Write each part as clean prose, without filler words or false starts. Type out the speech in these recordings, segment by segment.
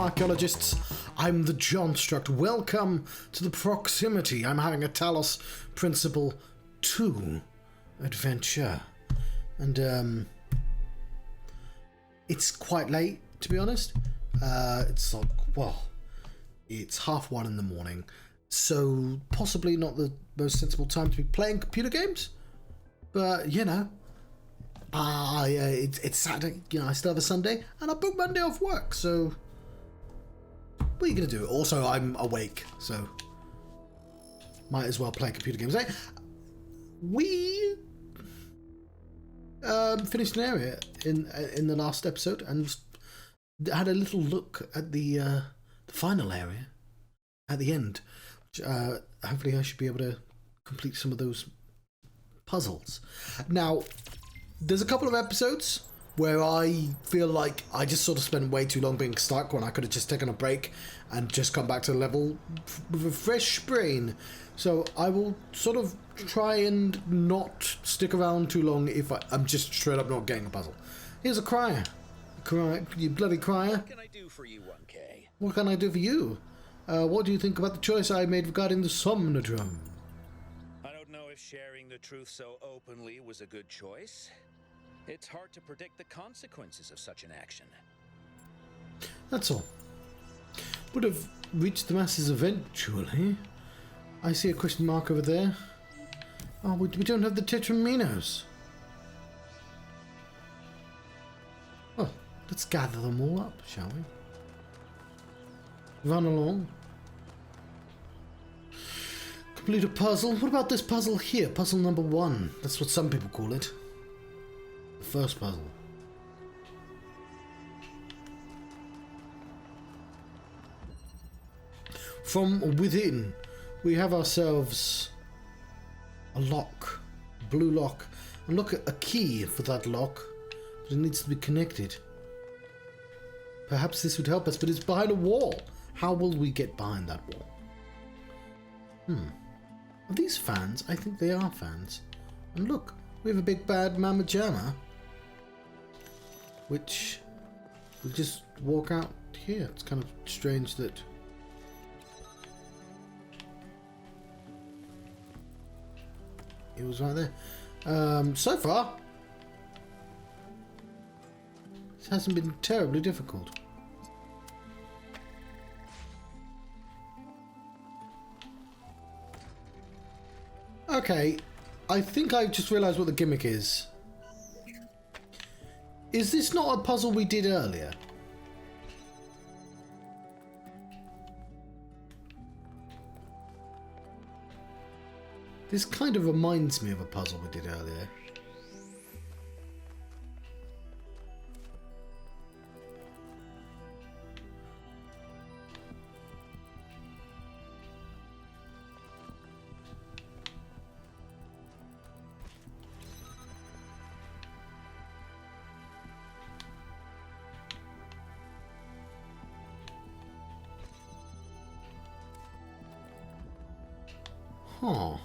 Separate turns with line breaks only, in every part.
archaeologists. I'm the Johnstruct. Welcome to the proximity. I'm having a Talos Principle 2 adventure. And, it's quite late, to be honest. It's like, well, it's 1:30 in the morning. So, possibly not the most sensible time to be playing computer games. But, you know, it's Saturday, you know, I still have a Sunday, and I booked Monday off work, so what are you going to do? Also, I'm awake, so might as well play computer games. We finished an area in the last episode and had a little look at the final area at the end. Which, hopefully I should be able to complete some of those puzzles. Now, there's a couple of episodes where I feel like I just sort of spent way too long being stuck when I could have just taken a break and just come back to the level with a fresh brain. So I will sort of try and not stick around too long if I'm just straight up not getting a puzzle. Here's a crier. You bloody crier.
What can I do for you, 1K?
What can I do for you? What do you think about the choice I made regarding the Somnodrome?
I don't know if sharing the truth so openly was a good choice. It's hard to predict the consequences of such an action.
That's all. Would have reached the masses eventually. I see a question mark over there. Oh, we don't have the Tetraminos. Oh, let's gather them all up, shall we? Run along. Complete a puzzle. What about this puzzle here? Puzzle number 1. That's what some people call it. The first puzzle. From within, we have ourselves a lock, a blue lock, and look at a key for that lock, but it needs to be connected. Perhaps this would help us, but it's behind a wall. How will we get behind that wall? Are these fans? I think they are fans. And look, we have a big bad Mama Jamma, which will just walk out here. It's kind of strange that it was right there. So far, this hasn't been terribly difficult. Okay, I think I've just realised what the gimmick is. Is this not a puzzle we did earlier? This kind of reminds me of a puzzle we did earlier. Huh.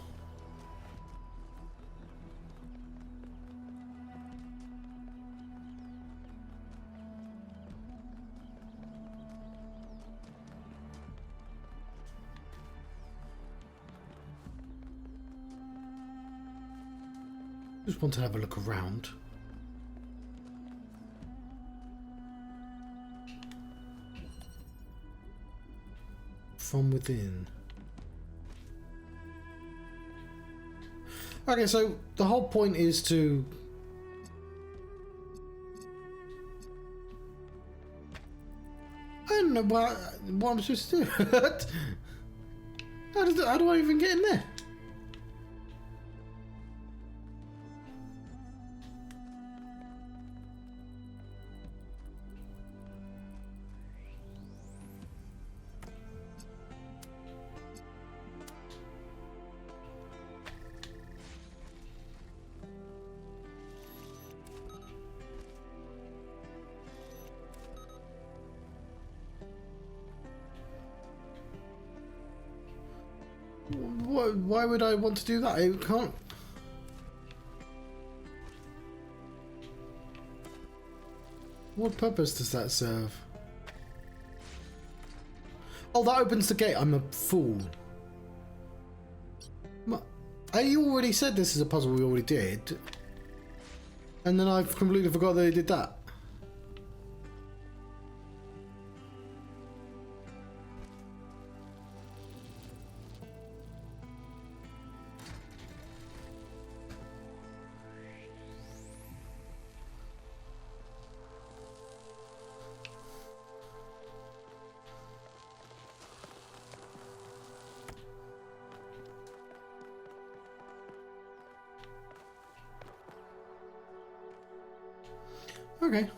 Just want to have a look around. From within. Okay, so the whole point is to I don't know what I'm supposed to do. How do I even get in there? Why would I want to do that? I can't. What purpose does that serve? Oh, that opens the gate. I'm a fool. I already said this is a puzzle we already did. And then I've completely forgot that they did that. Okay.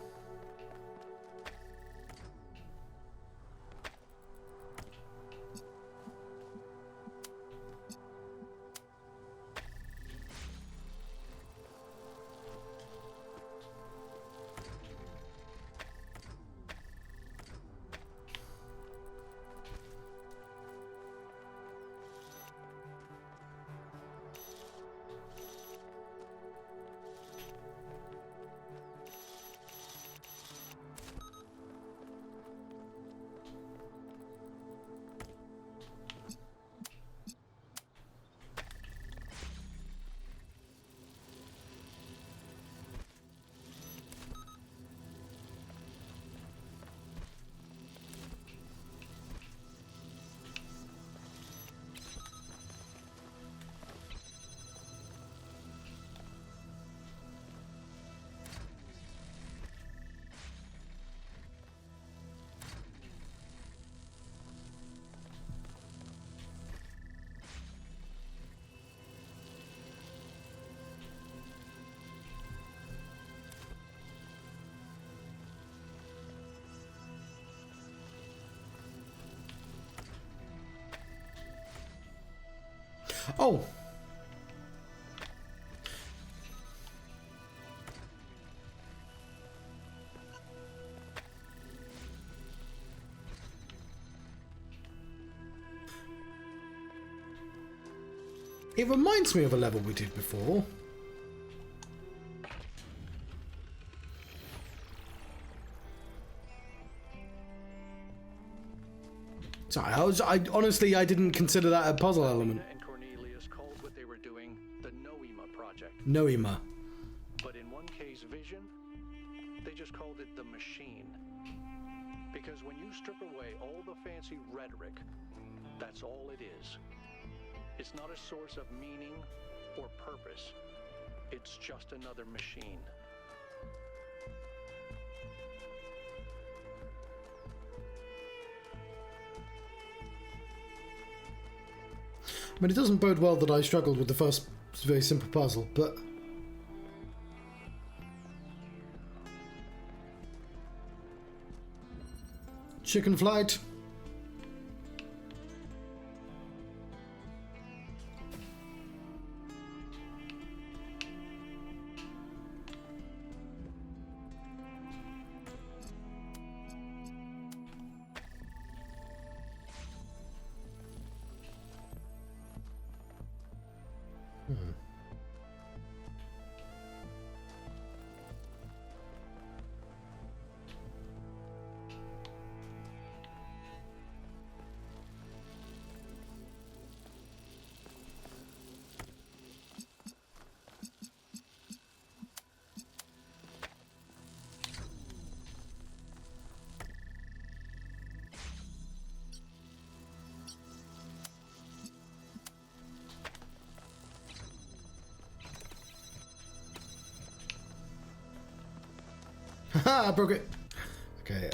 Oh. It reminds me of a level we did before. Sorry, I honestly didn't consider that a puzzle element.
And Cornelius called what they were doing the Noema project.
Noema.
But in 1K's vision, they just called it the machine. Because when you strip away all the fancy rhetoric, that's all it is. It's not a source of meaning or purpose. It's just another machine.
I mean, it doesn't bode well that I struggled with the first very simple puzzle, but... Chicken flight. Haha, I broke it. Okay,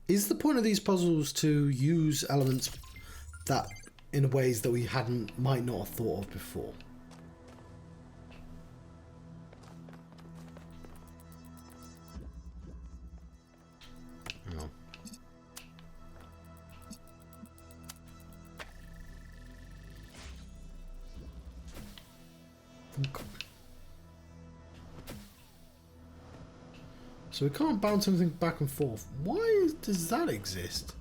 Is the point of these puzzles to use elements that in ways that we might not have thought of before? No. So we can't bounce anything back and forth. Why does that exist?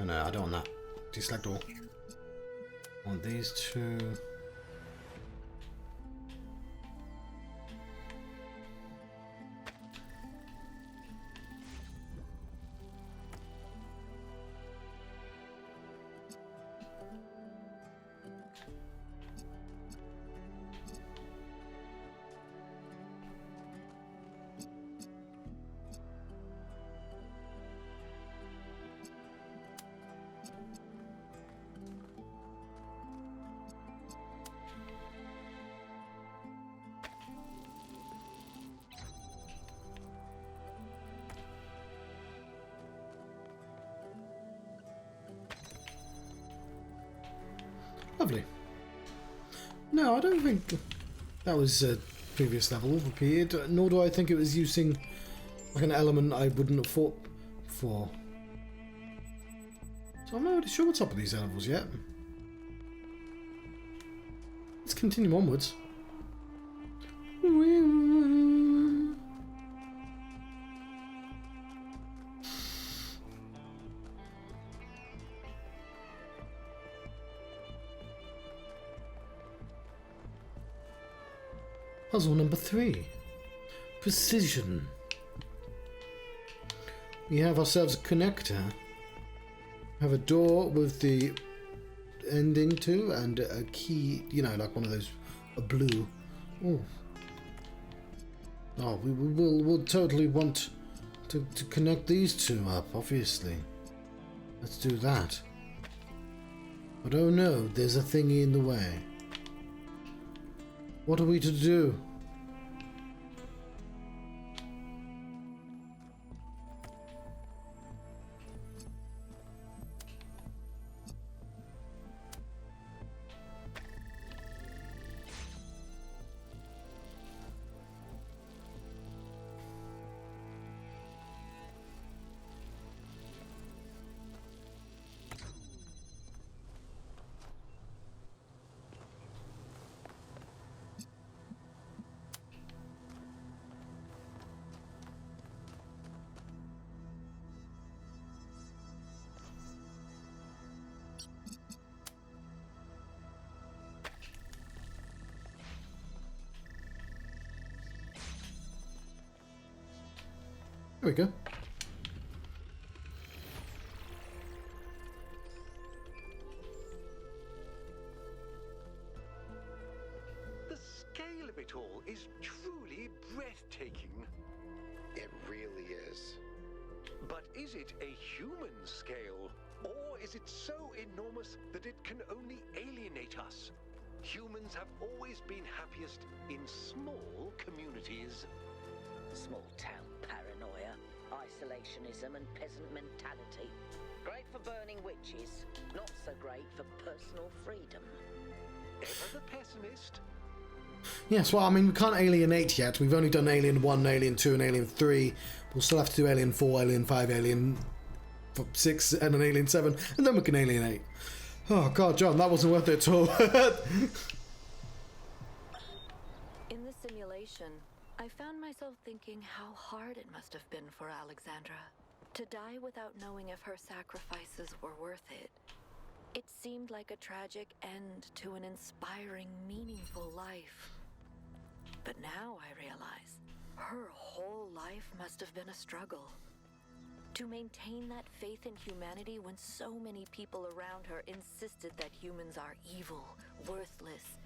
Oh no, I don't want that. Deselect all. I want these two. Lovely. No, I don't think that was a previous level repeated, nor do I think it was using like an element I wouldn't have fought for. So I'm not really sure what's up with these levels yet. Let's continue onwards. Puzzle number 3. Precision. We have ourselves a connector. We have a door with the ending to and a key, you know, like one of those, a blue. Oh, oh, we'll totally want to connect these two up, obviously. Let's do that. But oh no, there's a thingy in the way. What are we to do? There we go.
The scale of it all is truly breathtaking.
It really is.
But is it a human scale? Or is it so enormous that it can only alienate us? Humans have always been happiest in small communities.
Small town paranoia, isolationism and peasant mentality. Great for burning witches, not so great for personal freedom.
Ever the pessimist?
Yes, well, I mean, we can't alienate yet. We've only done Alien 1, Alien 2 and Alien 3. We'll still have to do Alien 4, Alien 5, Alien 6 and an Alien 7, and then we can alienate. Oh god, John, that wasn't worth it at all.
In the simulation, I found myself thinking how hard it must have been for Alexandra to die without knowing if her sacrifices were worth it. It seemed like a tragic end to an inspiring, meaningful life. But now I realize her whole life must have been a struggle. To maintain that faith in humanity when so many people around her insisted that humans are evil, worthless,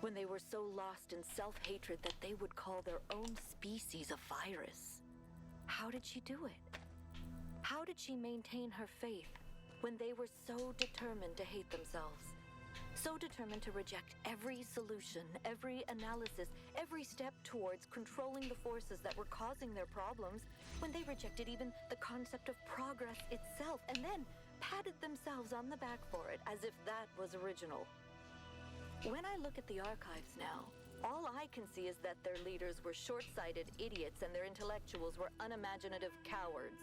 when they were so lost in self-hatred that they would call their own species a virus. How did she do it? How did she maintain her faith when they were so determined to hate themselves? So determined to reject every solution, every analysis, every step towards controlling the forces that were causing their problems, when they rejected even the concept of progress itself, and then patted themselves on the back for it as if that was original. When I look at the archives now, all I can see is that their leaders were short-sighted idiots and their intellectuals were unimaginative cowards.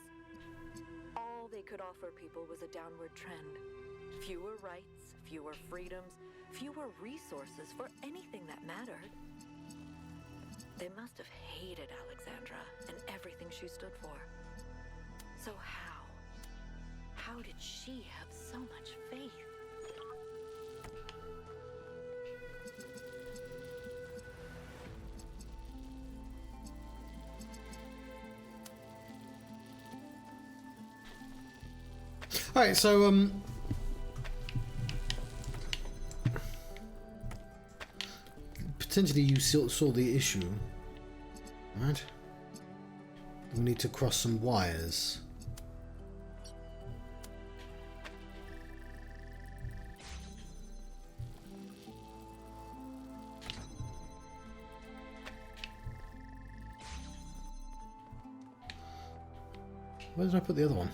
All they could offer people was a downward trend. Fewer rights, fewer freedoms, fewer resources for anything that mattered. They must have hated Alexandra and everything she stood for. So how how did she have so much faith?
Alright, so potentially you saw the issue, right? We need to cross some wires. Where did I put the other one?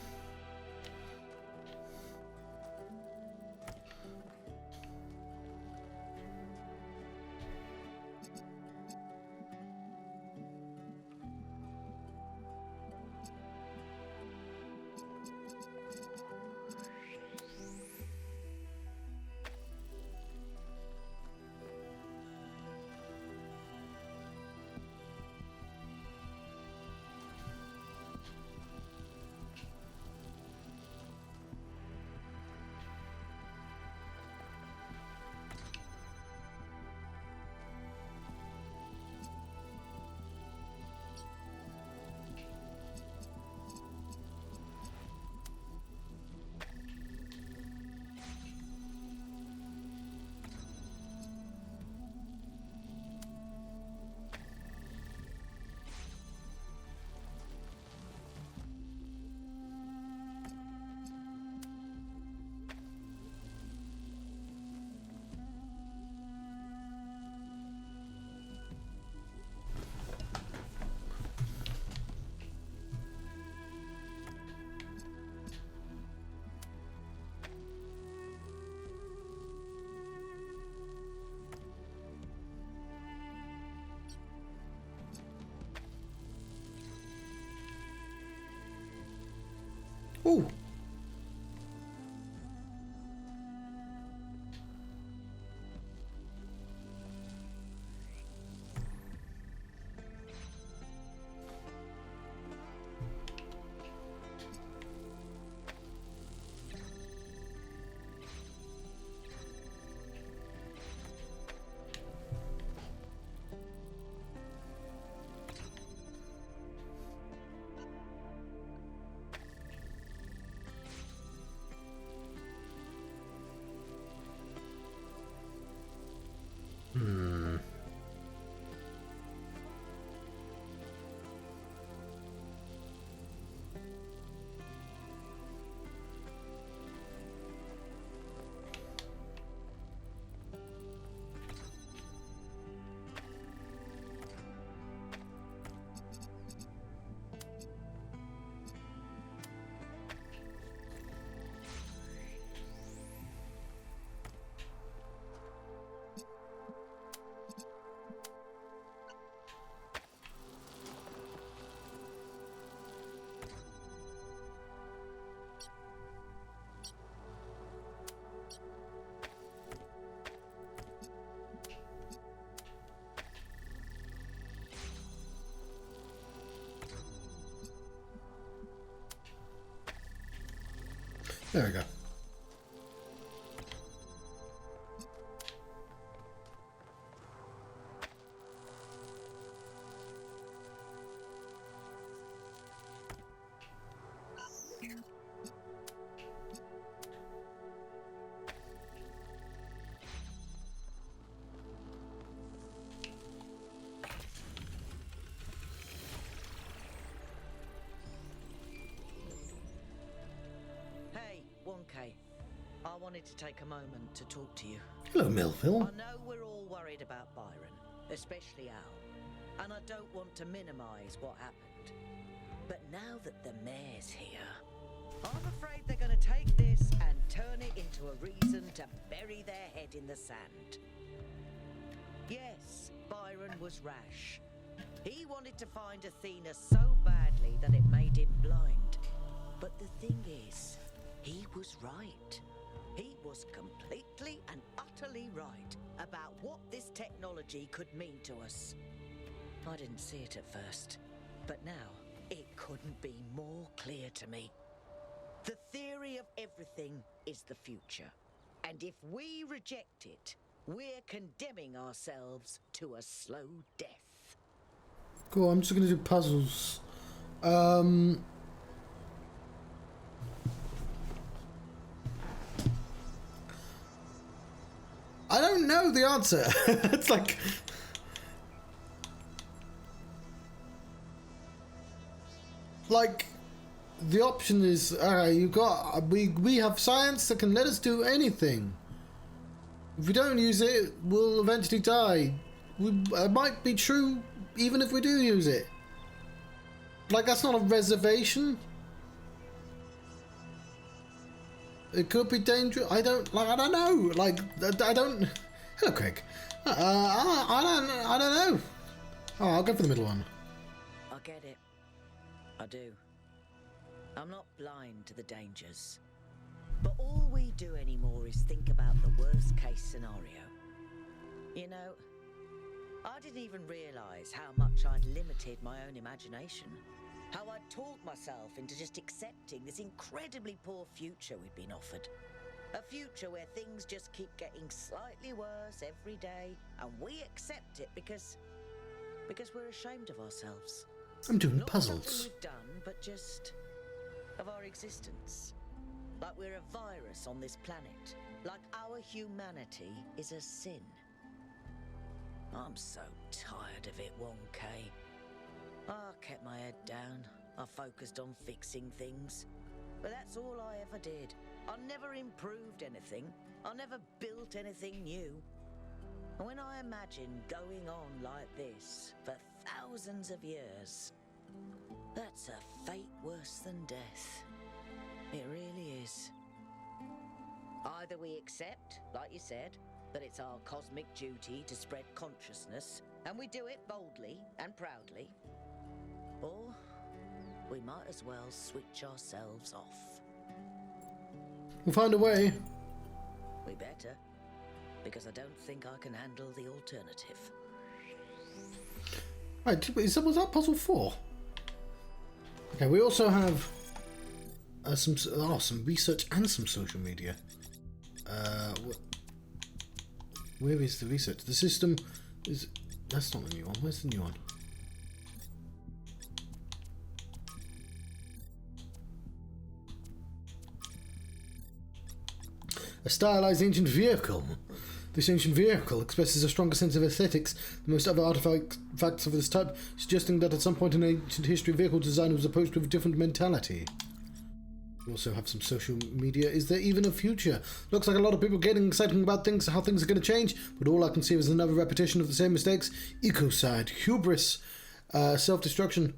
Ooh. There we go.
Hey, 1K. I wanted to take a moment to talk to you.
Hello, Melville.
I know we're all worried about Byron, especially Al, and I don't want to minimize what happened. But now that the mayor's here, I'm afraid they're going to take this and turn it into a reason to bury their head in the sand. Yes, Byron was rash. He wanted to find Athena so badly that it made him blind. But the thing is, he was right. He was completely and utterly right about what this technology could mean to us. I didn't see it at first, but now it couldn't be more clear to me. The theory of everything is the future. And if we reject it, we're condemning ourselves to a slow death.
Cool, I'm just gonna do puzzles. I don't know the answer. It's like... the option is, you got... We have science that can let us do anything. If we don't use it, we'll eventually die. It might be true even if we do use it. Like, that's not a reservation. It could be dangerous. I don't know. Like, I don't... Hello, Craig. I don't know. Oh, I'll go for the middle one.
I get it. I do. I'm not blind to the dangers. But all we do anymore is think about the worst case scenario. You know, I didn't even realize how much I'd limited my own imagination. How I'd talked myself into just accepting this incredibly poor future we'd been offered. A future where things just keep getting slightly worse every day, and we accept it because we're ashamed of ourselves.
I'm doing
Not
puzzles.
something we've done, but just of our existence. Like we're a virus on this planet. Like our humanity is a sin. I'm so tired of it, 1K. I kept my head down. I focused on fixing things. But that's all I ever did. I never improved anything. I never built anything new. And when I imagine going on like this for thousands of years, that's a fate worse than death. It really is. Either we accept, like you said, that it's our cosmic duty to spread consciousness, and we do it boldly and proudly, or we might as well switch ourselves off.
We'll find a way.
We better, because I don't think I can handle the alternative.
Right, was that puzzle 4? Okay, we also have some research and some social media. Where is the research? The system is... That's not the new one. Where's the new one? A stylized ancient vehicle. This ancient vehicle expresses a stronger sense of aesthetics than most other artifacts of this type, suggesting that at some point in ancient history, vehicle design was approached with a different mentality. We also have some social media. Is there even a future? Looks like a lot of people getting excited about things, how things are going to change, but all I can see is another repetition of the same mistakes. Ecocide, hubris, self-destruction.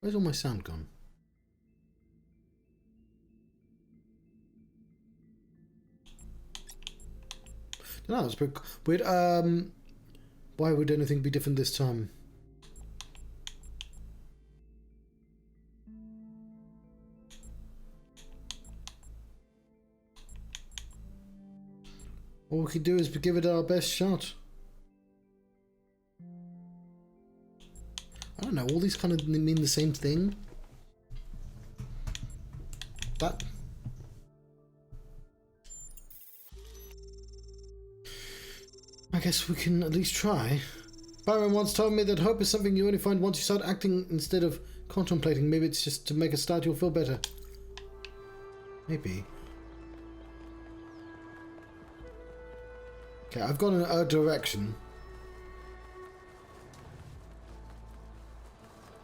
Where's all my sound gone? No, it's pretty weird. Why would anything be different this time? All we can do is give it our best shot. I don't know, all these kind of mean the same thing. That... I guess we can at least try. Byron once told me that hope is something you only find once you start acting instead of contemplating. Maybe it's just to make a start you'll feel better. Maybe. Okay, I've got a direction.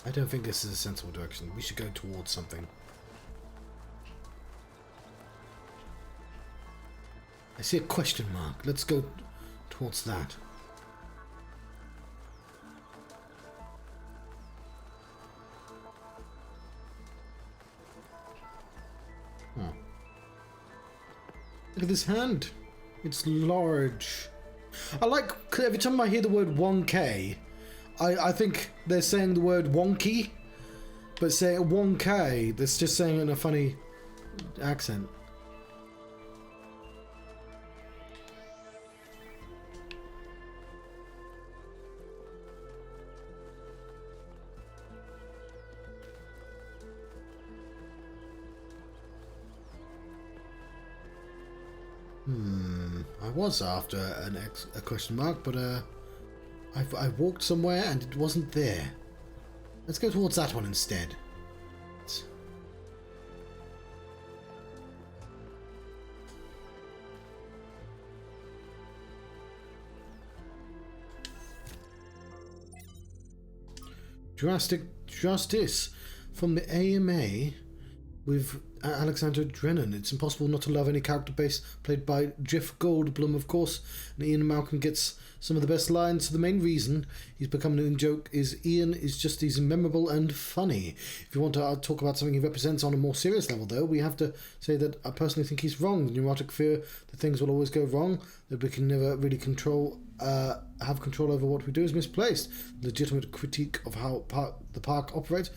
I don't think this is a sensible direction. We should go towards something. I see a question mark. Let's go towards that. Huh. Look at this hand. It's large. I like every time I hear the word 1K, I think they're saying the word wonky, but say 1K, that's just saying it in a funny accent. I was after a question mark, but I walked somewhere and it wasn't there. Let's go towards that one instead. Justice from the AMA with Alexandra Drennan. It's impossible not to love any character base played by Jeff Goldblum, of course. And Ian Malcolm gets some of the best lines. So the main reason he's become an in-joke is Ian is just he's memorable and funny. If you want to talk about something he represents on a more serious level, though, we have to say that I personally think he's wrong. The neurotic fear that things will always go wrong, that we can never really have control over what we do is misplaced. Legitimate critique of how the park operates.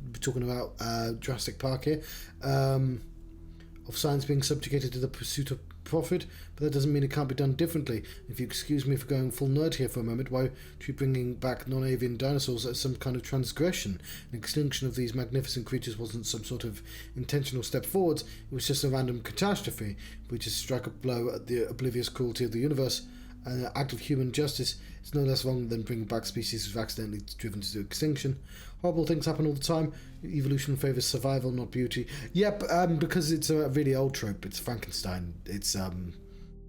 We're talking about Jurassic Park here, of science being subjugated to the pursuit of profit, but that doesn't mean it can't be done differently. If you excuse me for going full nerd here for a moment, why treat bringing back non-avian dinosaurs as some kind of transgression? An extinction of these magnificent creatures wasn't some sort of intentional step forwards, it was just a random catastrophe. We just strike a blow at the oblivious cruelty of the universe. An act of human justice is no less wrong than bringing back species who've accidentally driven to extinction. Horrible things happen all the time. Evolution favours survival, not beauty. Yep, because it's a really old trope. It's Frankenstein. It's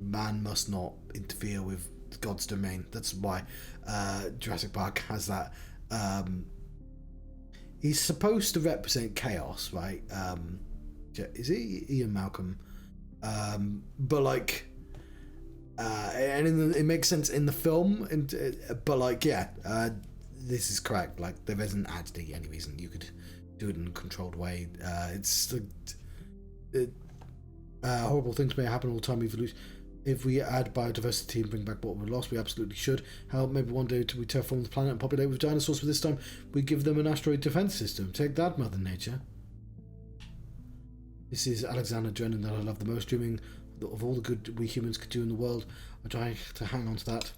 man must not interfere with God's domain. That's why Jurassic Park has that. He's supposed to represent chaos, right? Is he Ian Malcolm? But like. And it makes sense in the film, but like, yeah, this is correct. Like, there isn't actually any reason you could do it in a controlled way. Horrible things may happen all the time. Evolution. If we add biodiversity and bring back what we lost, we absolutely should. How maybe one day we terraform the planet and populate with dinosaurs, but this time we give them an asteroid defense system. Take that, Mother Nature. This is Alexander Drennan that I love the most, dreaming of all the good we humans could do in the world. I try to hang on to that.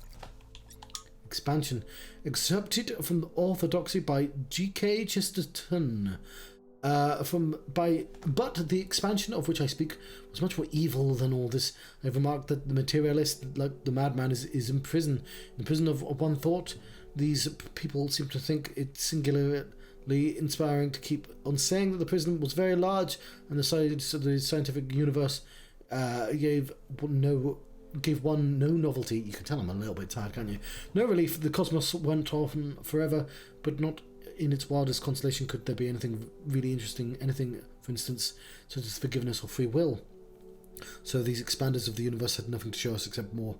Expansion. Excerpted from the Orthodoxy by G.K. Chesterton. But the expansion of which I speak was much more evil than all this. I have remarked that the materialist, like the madman, is in prison. In the prison of one thought. These people seem to think it singularly inspiring to keep on saying that the prison was very large and the size of the scientific universe gave one no novelty. You can tell I'm a little bit tired, can't you? No relief. The cosmos went on forever, but not in its wildest constellation could there be anything really interesting. Anything, for instance, such as forgiveness or free will. So these expanders of the universe had nothing to show us except more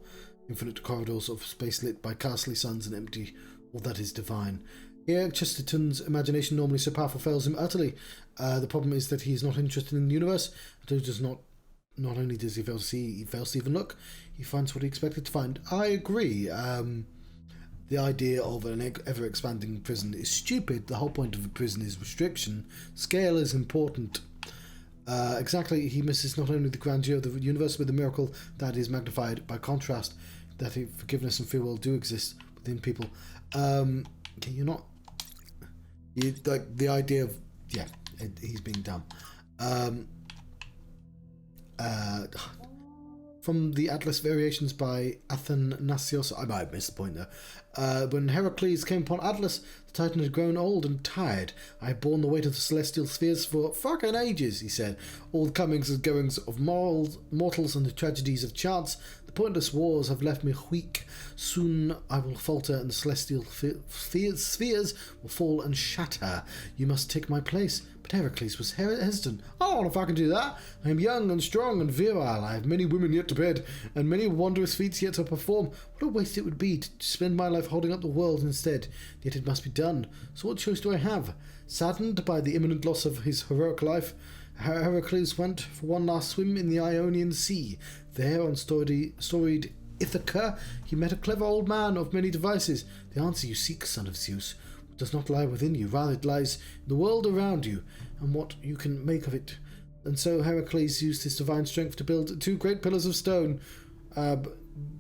infinite corridors of space lit by ghastly suns and empty all that is divine. Here, Chesterton's imagination, normally so powerful, fails him utterly. The problem is that he is not interested in the universe. He does not only does he fail to see, he fails to even look. He finds what he expected to find. I agree. The idea of an ever-expanding prison is stupid. The whole point of a prison is restriction. Scale is important. Exactly, he misses not only the grandeur of the universe, but the miracle that is magnified by contrast, that forgiveness and free will do exist within people. Like the idea of, he's being dumb. From the Atlas Variations by Athanasios, I might have missed the point there. When Heracles came upon Atlas, the Titan had grown old and tired. I had borne the weight of the celestial spheres for fucking ages, he said. All the comings and goings of mortals and the tragedies of chance. The pointless wars have left me weak. Soon I will falter and the celestial spheres will fall and shatter. You must take my place. But Heracles was hesitant. I don't know if I can do that. I am young and strong and virile. I have many women yet to bed, and many wondrous feats yet to perform. What a waste it would be to spend my life holding up the world instead. Yet it must be done. So what choice do I have? Saddened by the imminent loss of his heroic life, Heracles went for one last swim in the Ionian Sea. There, on storied Ithaca, he met a clever old man of many devices. The answer you seek, son of Zeus, does not lie within you, rather it lies in the world around you, and what you can make of it. And so Heracles used his divine strength to build 2 great pillars of stone,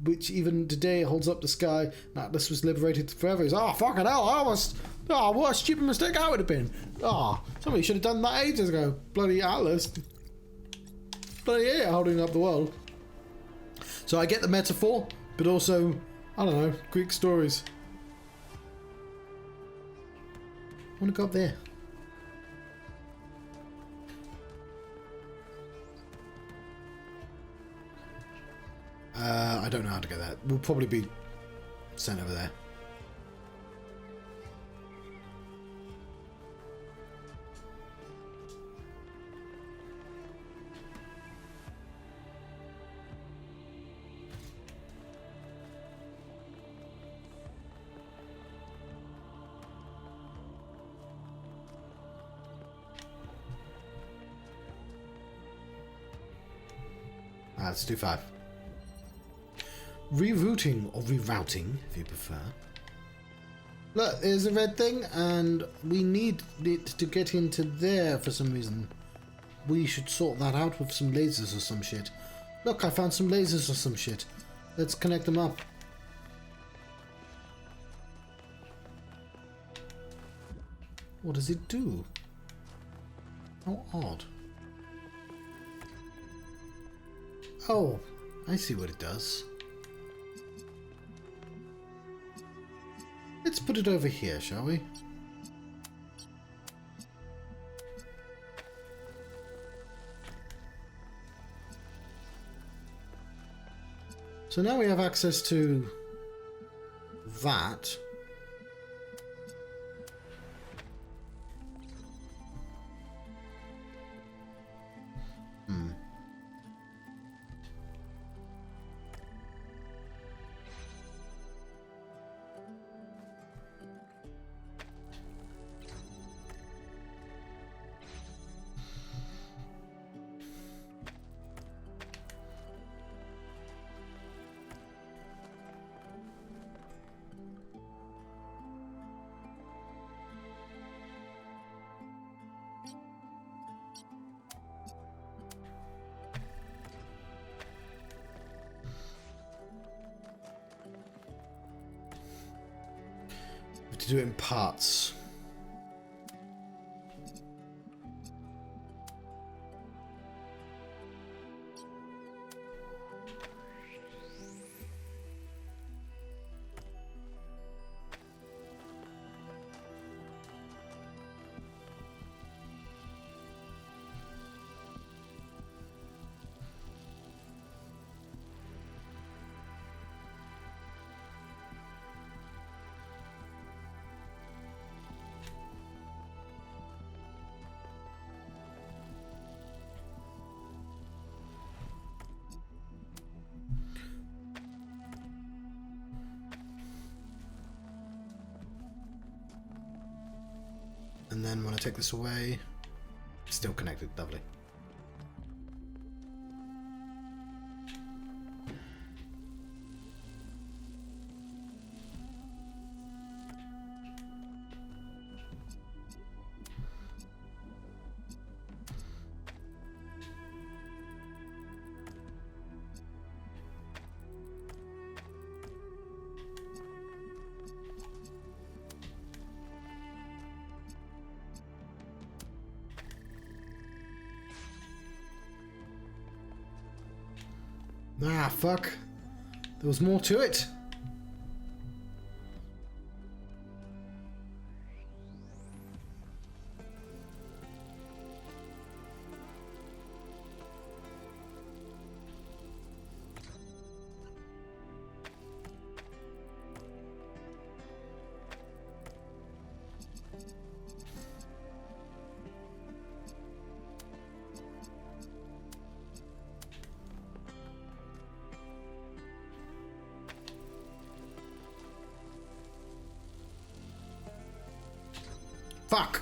which even today holds up the sky, and Atlas was liberated forever. He's, fucking hell, what a stupid mistake I would have been. Somebody should have done that ages ago. Bloody Atlas. Bloody idiot holding up the world. So I get the metaphor, but also, I don't know, Greek stories. I want to go up there. I don't know how to get that. We'll probably be sent over there. Let's do 5. Rerouting or rerouting, if you prefer. Look, there's a red thing, and we need it to get into there for some reason. We should sort that out with some lasers or some shit. Look, I found some lasers or some shit. Let's connect them up. What does it do? How odd. Oh, I see what it does. Let's put it over here, shall we? So now we have access to that. To do it in parts. And then when I take this away, still connected, lovely. Ah, fuck. There was more to it. Fuck!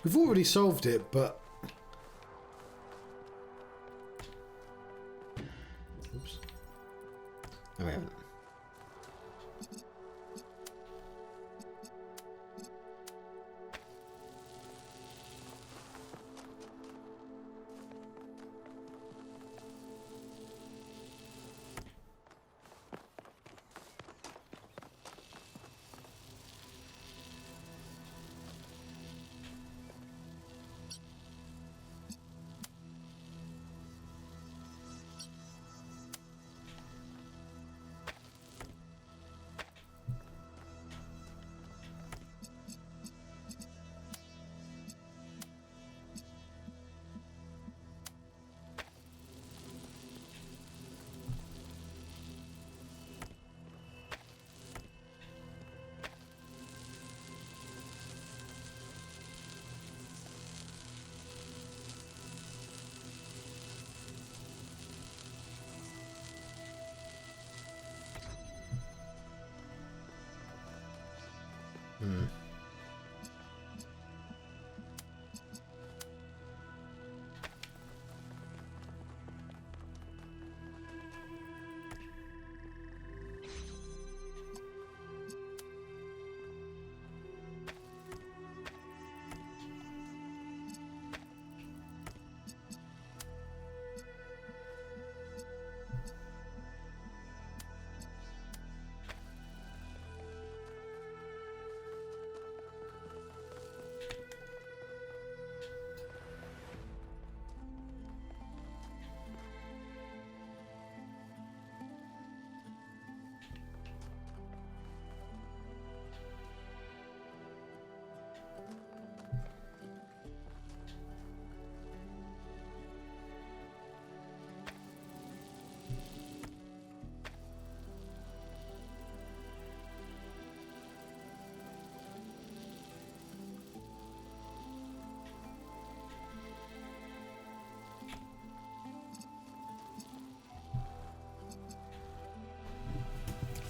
We've already solved it, but... Oops. No, we haven't.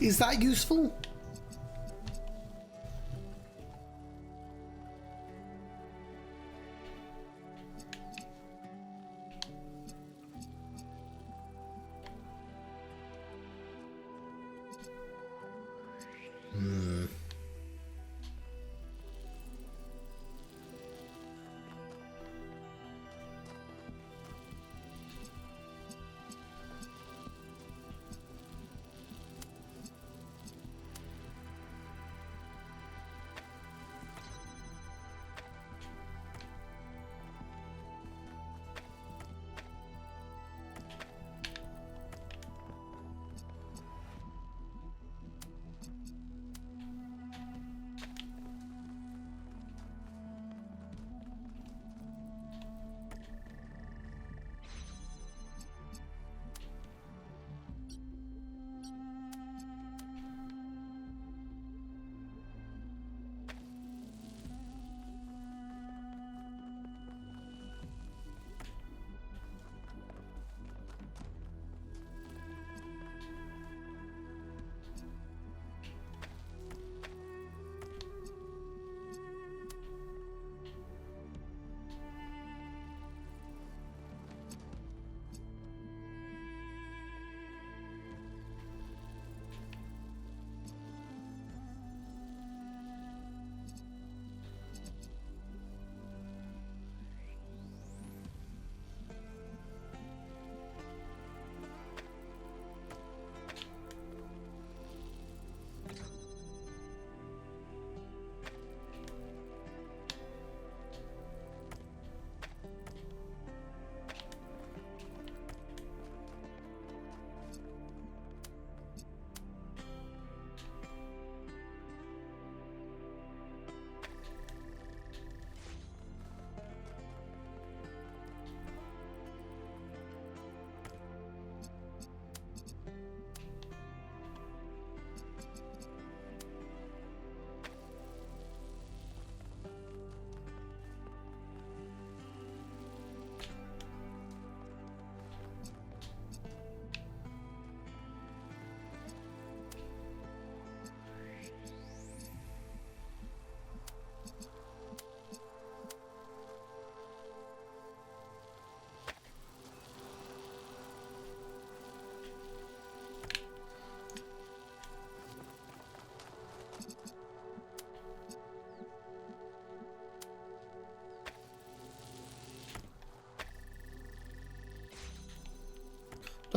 Is that useful?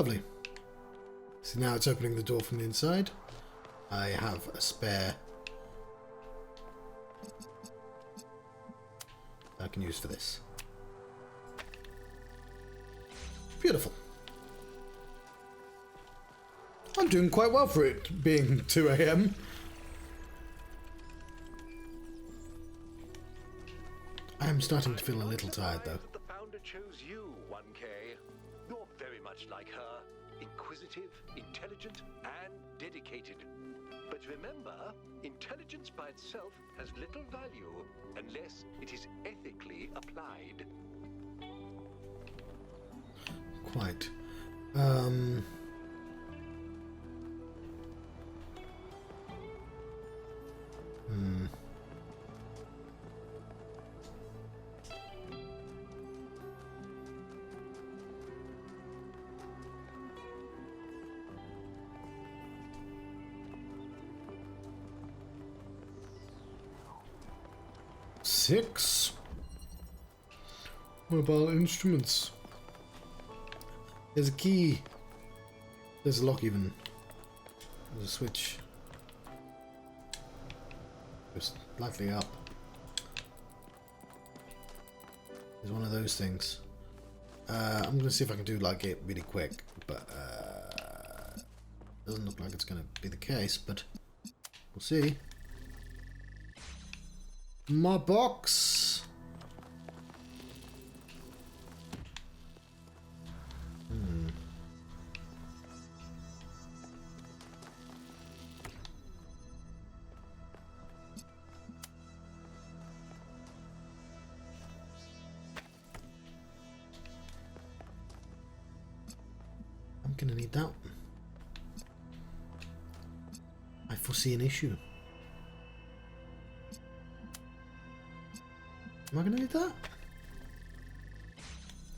Lovely. So now it's opening the door from the inside. I have a spare I can use for this. Beautiful. I'm doing quite well for it being 2 AM. I am starting to feel a little tired though.
The founder chose you, 1K. You're very much like her. Inquisitive, intelligent, and dedicated. But remember, intelligence by itself has little value unless it is ethically applied.
Quite. Six mobile instruments. There's a key. There's a lock even. There's a switch. Just slightly up. There's one of those things. I'm gonna see if I can do like it really quick, but doesn't look like it's gonna be the case, but we'll see. My box. I'm gonna need that. I foresee an issue. Am I going to need that?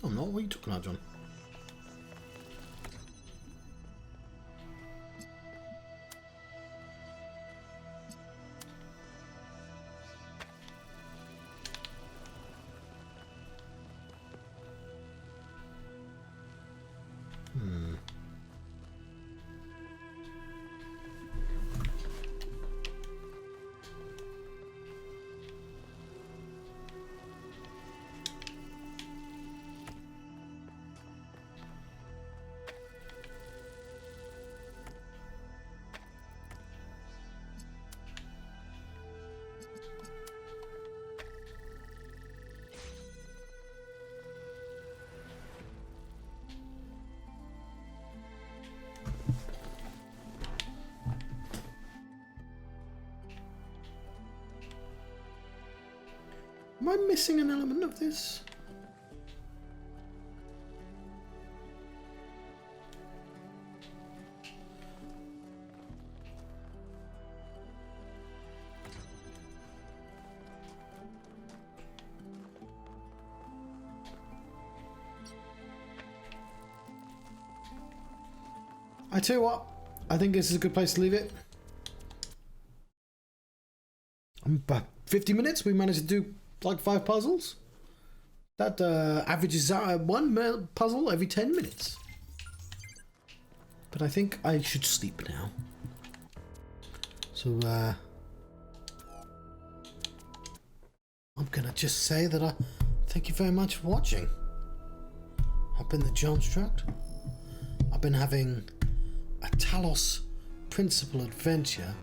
Oh, I'm not. What are you talking about, John? Am I missing an element of this? I tell you what, I think this is a good place to leave it. About 50 minutes, we managed to do like 5 puzzles. That averages out at 1 puzzle every 10 minutes. But I think I should sleep now. So I'm gonna just say that I thank you very much for watching. I've been the Johnstruct. I've been having a Talos principal adventure.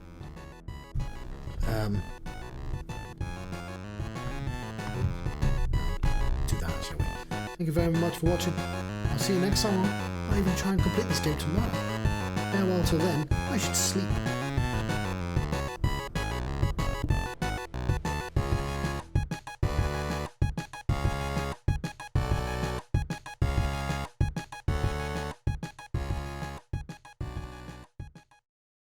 Thank you very much for watching. I'll see you next time. I'll even try and complete this game tomorrow. Farewell till then. I should sleep.